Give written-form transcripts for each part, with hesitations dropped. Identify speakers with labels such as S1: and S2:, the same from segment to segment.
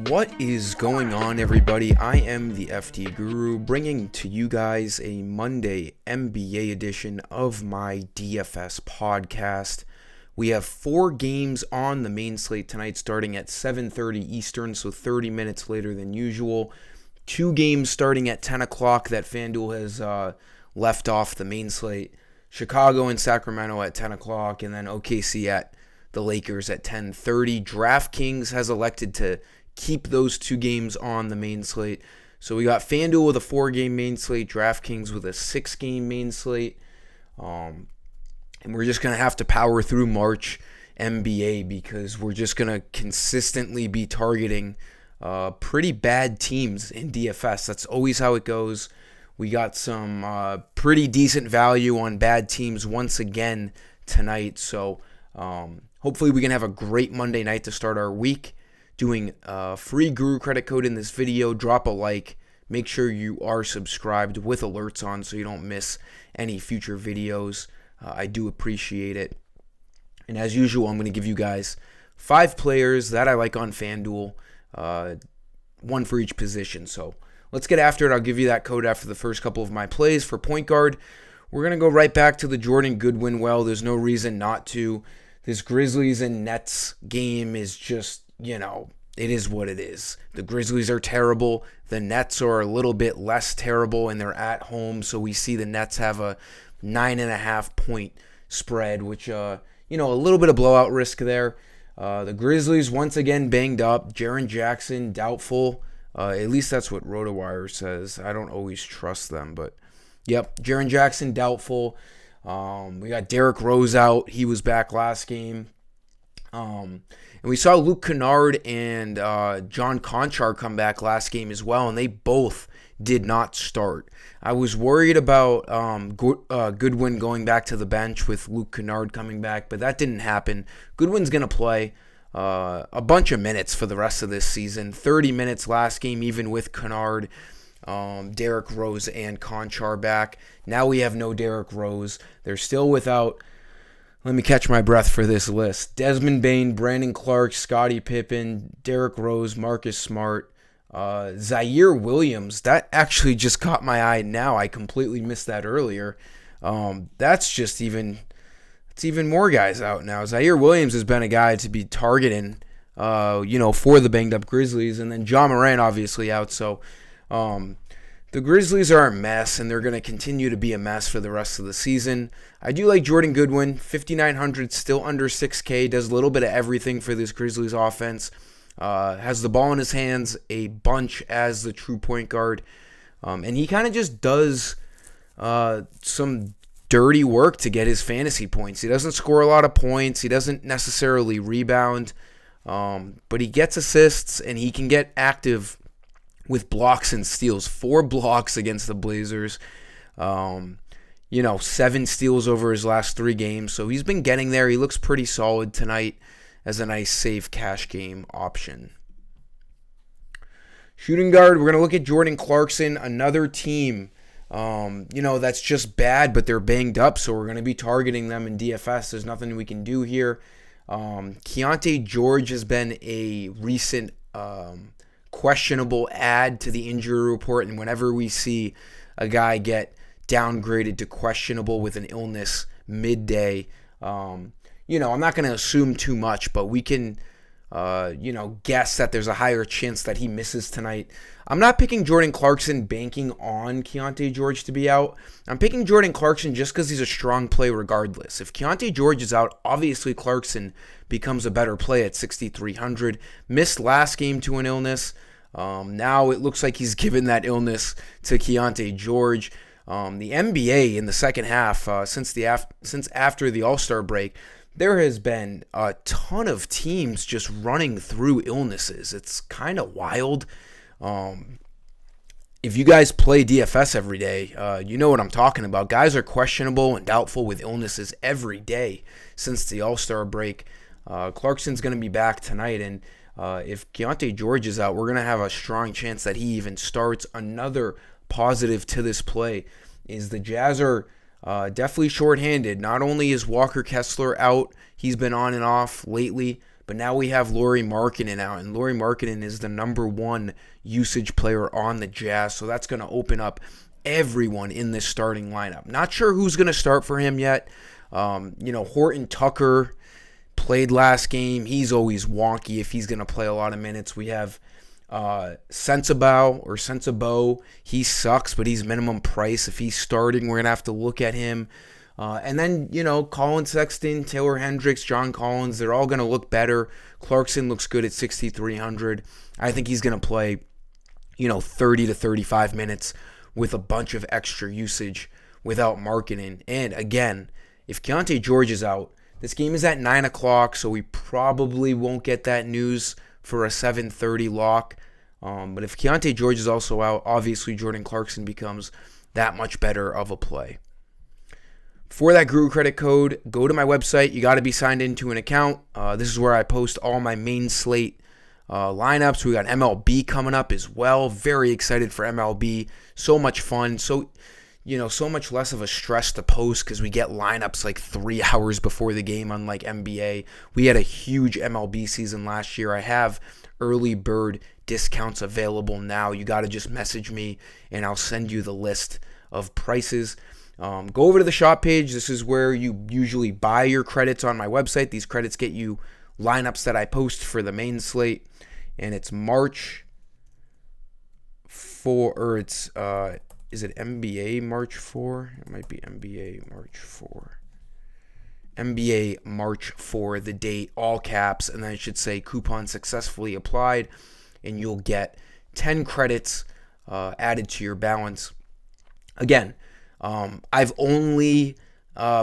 S1: What is going on, everybody? I am the FDGURU, bringing to you guys a Monday NBA edition of my DFS podcast. We have 4 games on the main slate tonight, starting at 7:30 Eastern, so 30 minutes later than usual. 2 games starting at 10 o'clock that FanDuel has left off the main slate. Chicago and Sacramento at 10 o'clock, and then OKC at the Lakers at 10:30. DraftKings has elected to keep those 2 games on the main slate. So we got FanDuel with a 4-game main slate, DraftKings with a 6-game main slate. And we're just going to have to power through March NBA because we're just going to consistently be targeting pretty bad teams in DFS. That's always how it goes. We got some pretty decent value on bad teams once again tonight. So hopefully we can have a great Monday night to start our week. Doing a free Guru credit code in this video. Drop a like. Make sure you are subscribed with alerts on so you don't miss any future videos. I do appreciate it. And as usual, I'm going to give you guys 5 players that I like on FanDuel. 1 for each position. So let's get after it. I'll give you that code after the first couple of my plays. For point guard, we're going to go right back to the Jordan Goodwin well. There's no reason not to. This Grizzlies and Nets game is just, it is what it is. The Grizzlies are terrible. The Nets are a little bit less terrible, and they're at home. So we see the Nets have a 9.5 point spread, which, a little bit of blowout risk there. The Grizzlies, once again, banged up. Jaren Jackson, doubtful. At least that's what RotoWire says. I don't always trust them, but yep, Jaren Jackson, doubtful. We got Derrick Rose out. He was back last game. And we saw Luke Kennard and John Conchar come back last game as well, and they both did not start. I was worried about Goodwin going back to the bench with Luke Kennard coming back, but that didn't happen. Goodwin's going to play a bunch of minutes for the rest of this season. 30 minutes last game, even with Kennard, Derrick Rose, and Conchar back. Now we have no Derrick Rose. They're still without... Let me catch my breath for this list. Desmond Bane, Brandon Clark, Scottie Pippen, Derrick Rose, Marcus Smart, Zaire Williams. That actually just caught my eye now. I completely missed that earlier. That's even more guys out now. Zaire Williams has been a guy to be targeting, for the banged up Grizzlies. And then John Morant obviously out. So the Grizzlies are a mess, and they're going to continue to be a mess for the rest of the season. I do like Jordan Goodwin, 5,900, still under 6K, does a little bit of everything for this Grizzlies offense. Has the ball in his hands a bunch as the true point guard. And he kind of just does some dirty work to get his fantasy points. He doesn't score a lot of points. He doesn't necessarily rebound. But he gets assists, and he can get active with blocks and steals. 4 blocks against the Blazers. 7 steals over his last 3 games. So he's been getting there. He looks pretty solid tonight as a nice safe cash game option. Shooting guard, we're going to look at Jordan Clarkson, another team, that's just bad, but they're banged up. So we're going to be targeting them in DFS. There's nothing we can do here. Keontae George has been a recent questionable add to the injury report, and whenever we see a guy get downgraded to questionable with an illness midday, I'm not going to assume too much, but we can guess that there's a higher chance that he misses tonight. I'm not picking Jordan Clarkson banking on Keontae George to be out. I'm picking Jordan Clarkson just because he's a strong play regardless. If Keontae George is out, obviously Clarkson becomes a better play at 6,300. Missed last game to an illness. Now it looks like he's given that illness to Keontae George. The NBA in the second half, since after the All-Star break, there has been a ton of teams just running through illnesses. It's kind of wild. If you guys play DFS every day, you know what I'm talking about. Guys are questionable and doubtful with illnesses every day since the All-Star break. Clarkson's going to be back tonight, and if Keontae George is out, we're going to have a strong chance that he even starts. Another positive to this play is the Jazz are definitely shorthanded. Not only is Walker Kessler out, he's been on and off lately, But now we have Lauri Markkanen out, and Lauri Markkanen is the number one usage player on the Jazz, so that's going to open up everyone in this starting lineup. Not sure who's going to start for him yet. Horton Tucker played last game. He's always wonky if he's going to play a lot of minutes. We have Sensabow. He sucks, but he's minimum price. If he's starting, we're going to have to look at him. And then, Colin Sexton, Taylor Hendricks, John Collins, they're all going to look better. Clarkson looks good at 6,300. I think he's going to play, 30 to 35 minutes with a bunch of extra usage without Markkanen. And again, if Keontae George is out, this game is at 9 o'clock, so we probably won't get that news for a 7:30 lock. But if Keontae George is also out, obviously Jordan Clarkson becomes that much better of a play. For that Guru credit code, go to my website. You got to be signed into an account. This is where I post all my main slate lineups. We got MLB coming up as well. Very excited for MLB. So much fun. So much less of a stress to post because we get lineups like 3 hours before the game, unlike NBA. We had a huge MLB season last year. I have early bird discounts available now. You got to just message me and I'll send you the list of prices. Go over to the shop page. This is where you usually buy your credits on my website. These credits get you lineups that I post for the main slate. And it's March 4, or it's, is it NBA March 4? It might be NBA March 4. NBA March 4, the date, all caps, and then it should say coupon successfully applied, and you'll get 10 credits added to your balance. Again, I've only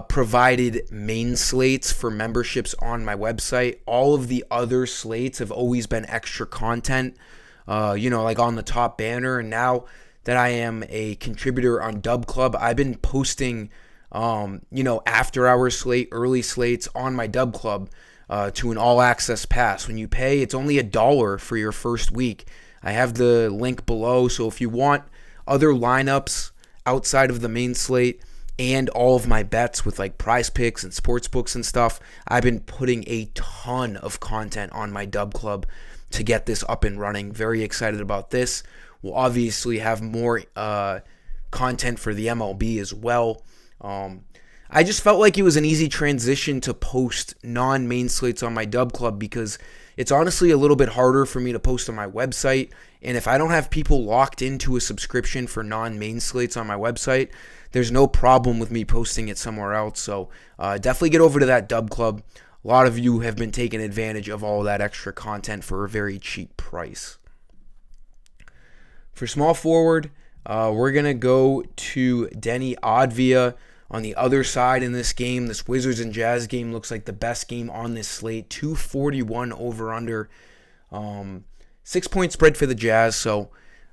S1: provided main slates for memberships on my website. All of the other slates have always been extra content, like on the top banner. And now that I am a contributor on Dub Club, I've been posting, after hour slate, early slates on my Dub Club to an all access pass. When you pay, it's only $1 for your first week. I have the link below. So if you want other lineups outside of the main slate and all of my bets with like prize picks and sports books and stuff, I've been putting a ton of content on my Dub Club to get this up and running. Very excited about this. We'll obviously have more content for the MLB as well. I just felt like it was an easy transition to post non-main slates on my Dub Club because it's honestly a little bit harder for me to post on my website. And if I don't have people locked into a subscription for non-main slates on my website, there's no problem with me posting it somewhere else. So definitely get over to that Dub Club. A lot of you have been taking advantage of all of that extra content for a very cheap price. For small forward, we're going to go to Denny Advia on the other side in this game. This Wizards and Jazz game looks like the best game on this slate. 241 over under. 6-point spread for the Jazz, so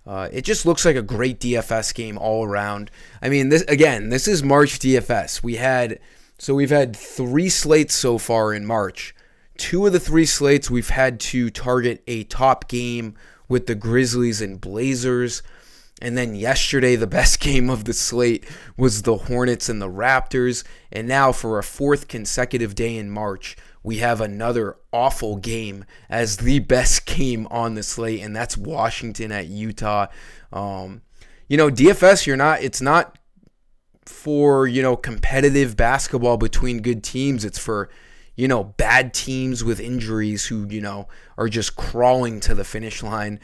S1: it just looks like a great DFS game all around. I mean, this is March DFS. We've had 3 slates so far in March. 2 of the 3 slates we've had to target a top game with the Grizzlies and Blazers. And then yesterday, the best game of the slate was the Hornets and the Raptors. And now for a 4th consecutive day in March, we have another awful game as the best game on the slate, and that's Washington at Utah. DFS, it's not for, competitive basketball between good teams. It's for, bad teams with injuries who, are just crawling to the finish line.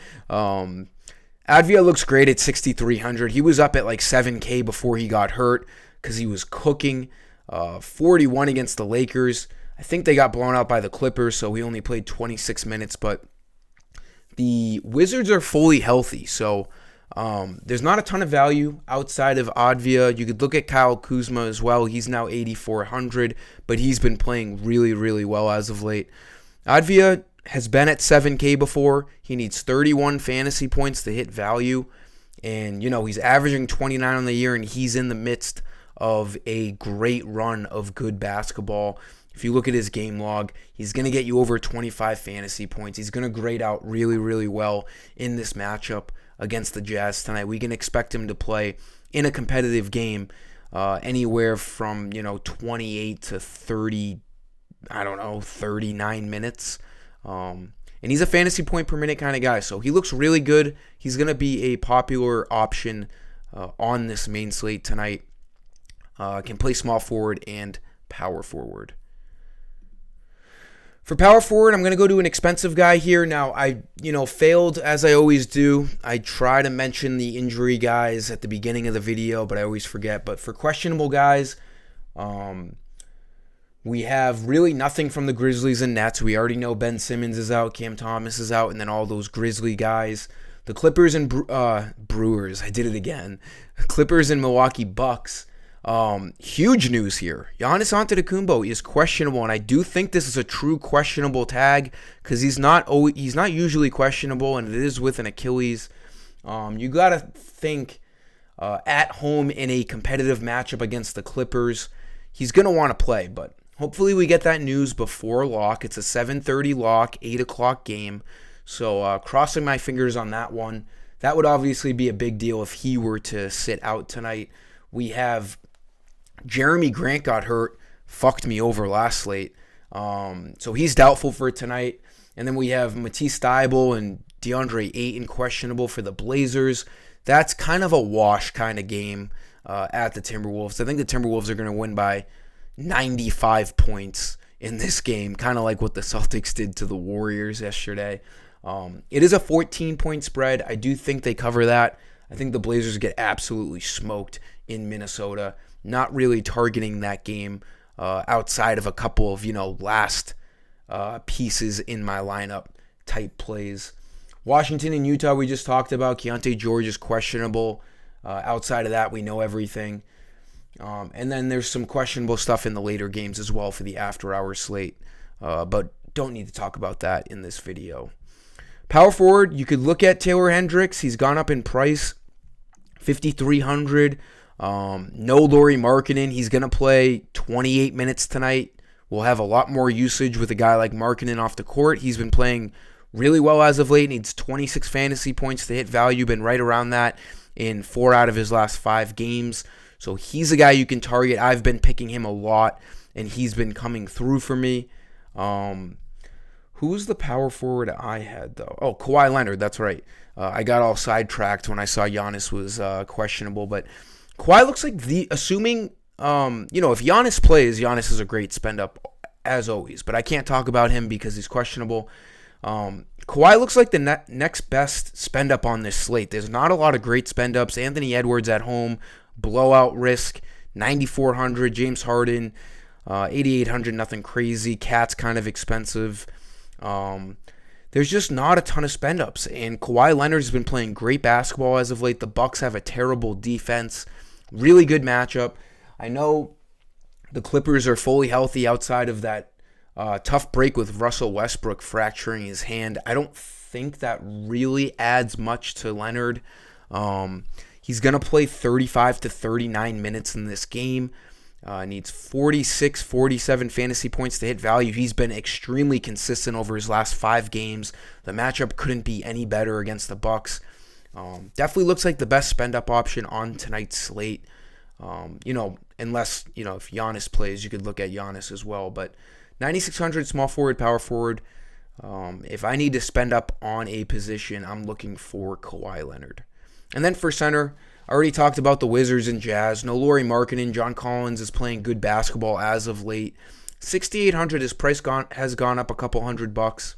S1: Advia looks great at 6,300. He was up at like 7K before he got hurt because he was cooking. 41 against the Lakers. I think they got blown out by the Clippers, so he only played 26 minutes. But the Wizards are fully healthy, so there's not a ton of value outside of Advia. You could look at Kyle Kuzma as well. He's now 8,400, but he's been playing really, really well as of late. Advia has been at 7K before. He needs 31 fantasy points to hit value. And, he's averaging 29 on the year, and he's in the midst of a great run of good basketball. If you look at his game log, he's going to get you over 25 fantasy points. He's going to grade out really, really well in this matchup against the Jazz tonight. We can expect him to play in a competitive game anywhere from, 28 to 30, 39 minutes. And he's a fantasy point per minute kind of guy, so he looks really good. He's going to be a popular option on this main slate tonight. Can play small forward and power forward. For power forward, I'm going to go to an expensive guy here. Now, I failed as I always do. I try to mention the injury guys at the beginning of the video, but I always forget. But for questionable guys, we have really nothing from the Grizzlies and Nets. We already know Ben Simmons is out, Cam Thomas is out, and then all those Grizzly guys. The Clippers and Brewers, I did it again. Clippers and Milwaukee Bucks. Huge news here. Giannis Antetokounmpo is questionable, and I do think this is a true questionable tag because he's not usually questionable, and it is with an Achilles. You got to think at home in a competitive matchup against the Clippers, he's going to want to play, but hopefully we get that news before lock. It's a 7:30 lock, 8 o'clock game, so crossing my fingers on that one. That would obviously be a big deal if he were to sit out tonight. We have Jeremy Grant got hurt, fucked me over last slate. So he's doubtful for tonight. And then we have Matisse Thybulle and DeAndre Ayton questionable for the Blazers. That's kind of a wash kind of game at the Timberwolves. I think the Timberwolves are going to win by 95 points in this game, kind of like what the Celtics did to the Warriors yesterday. It is a 14-point spread. I do think they cover that. I think the Blazers get absolutely smoked in Minnesota. Not really targeting that game outside of a couple of, last pieces in my lineup type plays. Washington and Utah, we just talked about. Keontae George is questionable. Outside of that, we know everything. And then there's some questionable stuff in the later games as well for the after-hour slate. But don't need to talk about that in this video. Power forward, you could look at Taylor Hendricks. He's gone up in price, $5,300. No Lauri Markkanen. He's going to play 28 minutes tonight. We'll have a lot more usage with a guy like Markkanen off the court. He's been playing really well as of late. Needs 26 fantasy points to hit value. Been right around that in 4 out of his last 5 games. So he's a guy you can target. I've been picking him a lot, and he's been coming through for me. Who's the power forward I had, though? Oh, Kawhi Leonard. That's right. I got all sidetracked when I saw Giannis was questionable, but Kawhi looks like assuming, if Giannis plays, Giannis is a great spend up as always, but I can't talk about him because he's questionable. Kawhi looks like the next best spend up on this slate. There's not a lot of great spend ups. Anthony Edwards at home, blowout risk, 9,400. James Harden, 8,800, nothing crazy. Cat's kind of expensive. There's just not a ton of spend ups, and Kawhi Leonard has been playing great basketball as of late. The Bucks have a terrible defense. Really good matchup. I know the Clippers are fully healthy outside of that tough break with Russell Westbrook fracturing his hand. I don't think that really adds much to Leonard. He's going to play 35 to 39 minutes in this game. Needs 46, 47 fantasy points to hit value. He's been extremely consistent over his last 5 games. The matchup couldn't be any better against the Bucks. Definitely looks like the best spend-up option on tonight's slate. Unless, if Giannis plays, you could look at Giannis as well. But 9,600 small forward, power forward. If I need to spend up on a position, I'm looking for Kawhi Leonard. And then for center, I already talked about the Wizards and Jazz. No Lauri Markkanen. John Collins is playing good basketball as of late. 6,800, his price has gone up a couple $100.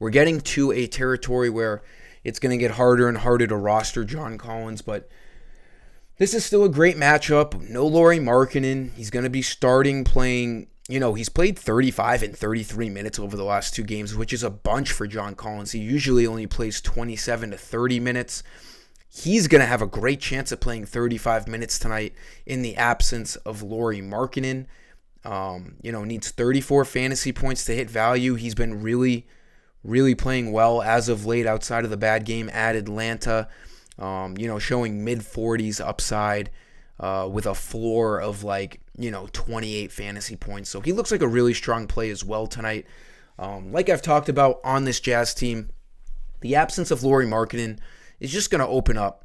S1: We're getting to a territory where it's going to get harder and harder to roster John Collins, but this is still a great matchup. No Lauri Markkanen. He's going to be starting playing, he's played 35 and 33 minutes over the last 2 games, which is a bunch for John Collins. He usually only plays 27 to 30 minutes. He's going to have a great chance at playing 35 minutes tonight in the absence of Lauri Markkanen. Needs 34 fantasy points to hit value. He's been really, really playing well as of late outside of the bad game at Atlanta. Showing mid-40s upside with a floor of 28 fantasy points. So he looks like a really strong play as well tonight. Like I've talked about on this Jazz team, the absence of Lauri Markkanen is just going to open up,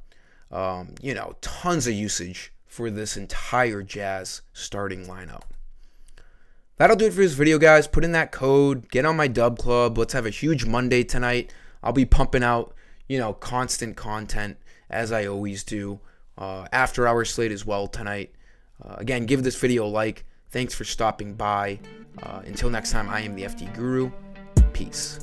S1: tons of usage for this entire Jazz starting lineup. that'll do it for this video, guys. Put in that code, get on my dub club. Let's have a huge Monday tonight. I'll be pumping out, constant content as I always do. After hour slate as well tonight. Again, give this video a like. Thanks for stopping by. Until next time, I am the FD Guru. Peace.